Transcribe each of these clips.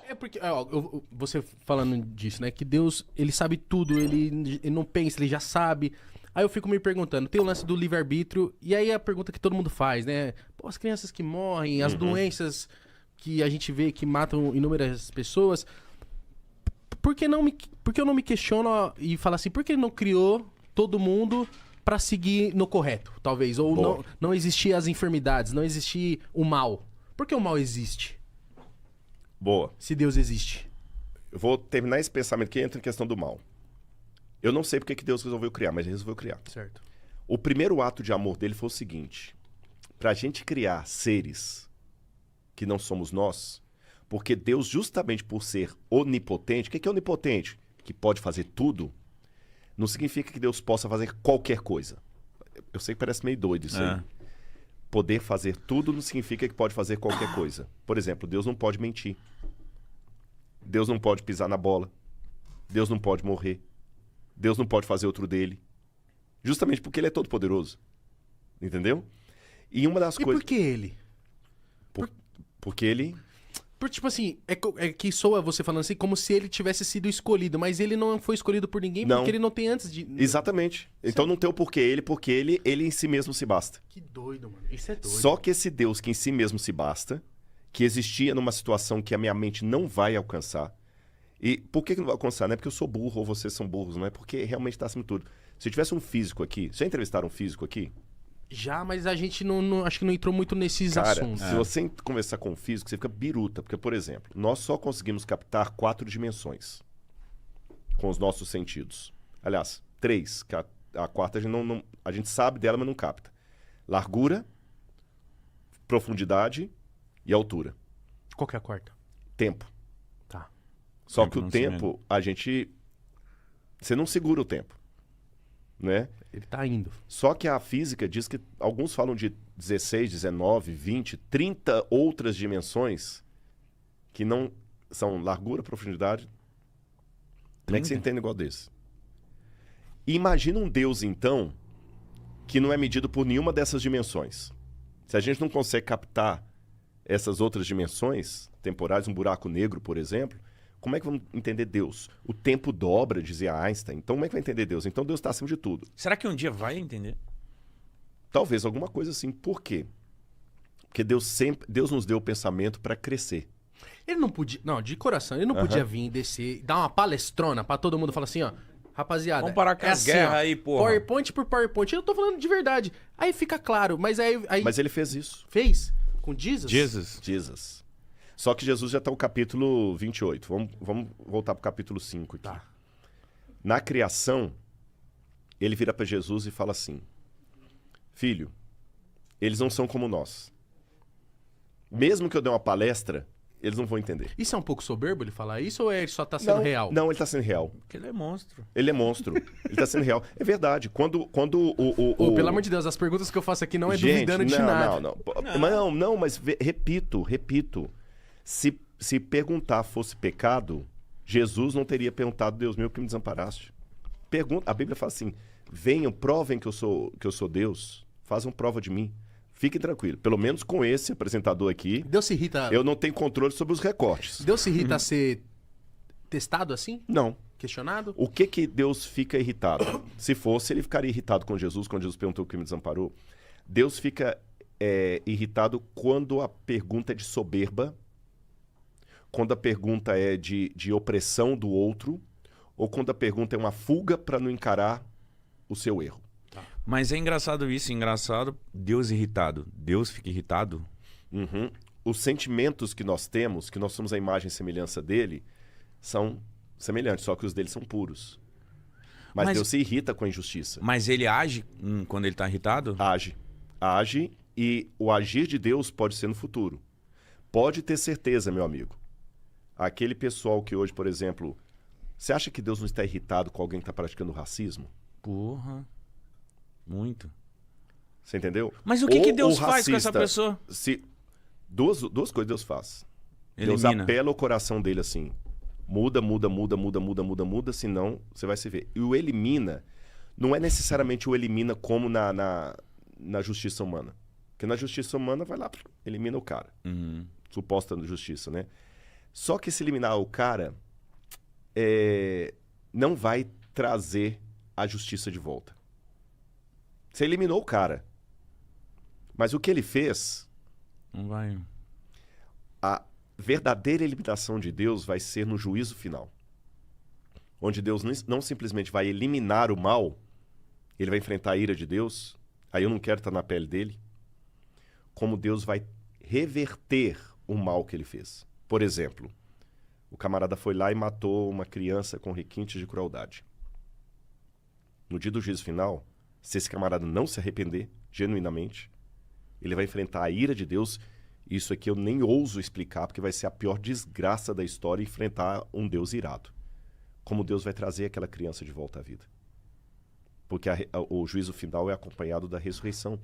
É porque, ó, você falando disso, né? Que Deus, ele sabe tudo, ele não pensa, ele já sabe. Aí eu fico me perguntando, tem o lance do livre-arbítrio, e aí a pergunta que todo mundo faz, né? Pô, as crianças que morrem, as doenças que a gente vê que matam inúmeras pessoas, por que eu não me questiono e falo assim, por que ele não criou todo mundo pra seguir no correto, talvez? Ou não existir as enfermidades, não existir o mal. Por que o mal existe? Boa. Se Deus existe. Eu vou terminar esse pensamento que entra em questão do mal. Eu não sei porque que Deus resolveu criar, mas ele resolveu criar. Certo. O primeiro ato de amor dele foi o seguinte: pra gente criar seres que não somos nós, porque Deus, justamente por ser onipotente, o que é onipotente? Que pode fazer tudo, não significa que Deus possa fazer qualquer coisa. Eu sei que parece meio doido isso aí. Poder fazer tudo não significa que pode fazer qualquer coisa. Por exemplo, Deus não pode mentir. Deus não pode pisar na bola. Deus não pode morrer. Deus não pode fazer outro dele. Justamente porque ele é todo poderoso. Entendeu? E uma das coisas... por que ele? Porque ele... Tipo assim, é que soa você falando assim como se ele tivesse sido escolhido, mas ele não foi escolhido por ninguém porque ele não tem antes de... Exatamente. Então não tem o porquê ele, porque ele em si mesmo se basta. Que doido, mano. Isso é doido. Só que esse Deus que em si mesmo se basta, que existia numa situação que a minha mente não vai alcançar. E por que não vai alcançar? Não é porque eu sou burro ou vocês são burros, não é porque realmente está acima de tudo. Se tivesse um físico aqui... Já entrevistaram um físico aqui? Já, mas a gente não acho que não entrou muito nesses Cara, assuntos. se você conversar com um físico, você fica biruta. Porque, por exemplo, nós só conseguimos captar 4 dimensões com os nossos sentidos. Aliás, 3, que a quarta a gente sabe dela, mas não capta. Largura, profundidade e altura. Qual que é a quarta? Tempo. Tá. Só que o tempo, você não segura o tempo, né? Ele tá indo. Só que a física diz que alguns falam de 16, 19, 20, 30 outras dimensões que não são largura, profundidade. Como é que você entende um negócio desse? E imagina um Deus, então, que não é medido por nenhuma dessas dimensões. Se a gente não consegue captar essas outras dimensões temporais, um buraco negro, por exemplo, como é que vamos entender Deus? O tempo dobra, dizia Einstein. Então, como é que vai entender Deus? Então, Deus está acima de tudo. Será que um dia vai entender? Talvez alguma coisa assim. Por quê? Porque Deus nos deu o pensamento para crescer. Ele não podia... Não, de coração. Ele não podia vir descer, dar uma palestrona pra todo mundo falar assim, ó... Rapaziada, vamos parar com as guerras aí, porra. PowerPoint por PowerPoint. Eu tô falando de verdade. Aí fica claro, mas aí... Mas ele fez isso. Fez? Com Jesus? Jesus. Só que Jesus já está no capítulo 28. Vamos voltar para o capítulo 5 aqui. Tá. Na criação, ele vira para Jesus e fala assim: Filho, eles não são como nós. Mesmo que eu dê uma palestra, eles não vão entender. Isso é um pouco soberbo ele falar isso ou ele só tá sendo real? Não, ele está sendo real. Porque ele é monstro. Ele é monstro. Ele está sendo real. É verdade. Quando Pelo amor de Deus, as perguntas que eu faço aqui não é Gente, duvidando de nada. Mas repito. Se perguntar fosse pecado, Jesus não teria perguntado: Deus meu, que me desamparaste. A Bíblia fala assim: venham, provem que eu sou Deus, façam prova de mim. Fiquem tranquilos. Pelo menos com esse apresentador aqui, Deus se irrita... eu não tenho controle sobre os recortes. Deus se irrita a ser testado assim? Não. Questionado? O que Deus fica irritado? Se fosse, ele ficaria irritado com Jesus, quando Jesus perguntou o que me desamparou. Deus fica irritado quando a pergunta é de soberba, quando a pergunta é de opressão do outro, ou quando a pergunta é uma fuga para não encarar o seu erro. Tá. Mas é engraçado isso, Deus irritado. Deus fica irritado? Uhum. Os sentimentos que nós temos, que nós somos a imagem e semelhança dele, são semelhantes, só que os dele são puros. Mas Deus se irrita com a injustiça. Mas ele age quando ele está irritado? Age, e o agir de Deus pode ser no futuro. Pode ter certeza, meu amigo. Aquele pessoal que hoje, por exemplo... Você acha que Deus não está irritado com alguém que está praticando racismo? Porra. Muito. Você entendeu? Mas o que Deus faz com essa pessoa? Duas coisas Deus faz. Elimina. Deus apela o coração dele assim. Muda, senão você vai se ver. E o elimina, não é necessariamente o elimina como na justiça humana. Porque na justiça humana vai lá, elimina o cara. Uhum. Suposta justiça, né? Só que se eliminar o cara, não vai trazer a justiça de volta. Você eliminou o cara. Mas o que ele fez, Não vai. a verdadeira eliminação de Deus vai ser no juízo final. Onde Deus não simplesmente vai eliminar o mal, ele vai enfrentar a ira de Deus, aí eu não quero estar na pele dele, como Deus vai reverter o mal que ele fez. Por exemplo, o camarada foi lá e matou uma criança com requintes de crueldade. No dia do juízo final, se esse camarada não se arrepender genuinamente, ele vai enfrentar a ira de Deus. Isso aqui eu nem ouso explicar, porque vai ser a pior desgraça da história enfrentar um Deus irado. Como Deus vai trazer aquela criança de volta à vida. Porque o juízo final é acompanhado da ressurreição.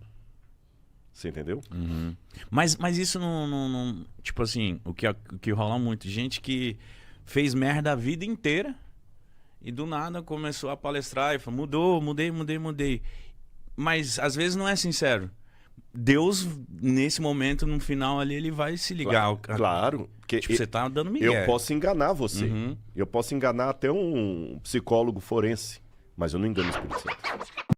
Você entendeu? Uhum. Mas isso não. Tipo assim, o que rola muito. Gente que fez merda a vida inteira e do nada começou a palestrar e falou: mudei. Mas às vezes não é sincero. Deus, nesse momento, no final ali, ele vai se ligar. Claro. Porque Tipo, você tá dando migué. eu posso enganar você. Uhum. Eu posso enganar até um psicólogo forense. Mas eu não engano o Espírito Santo.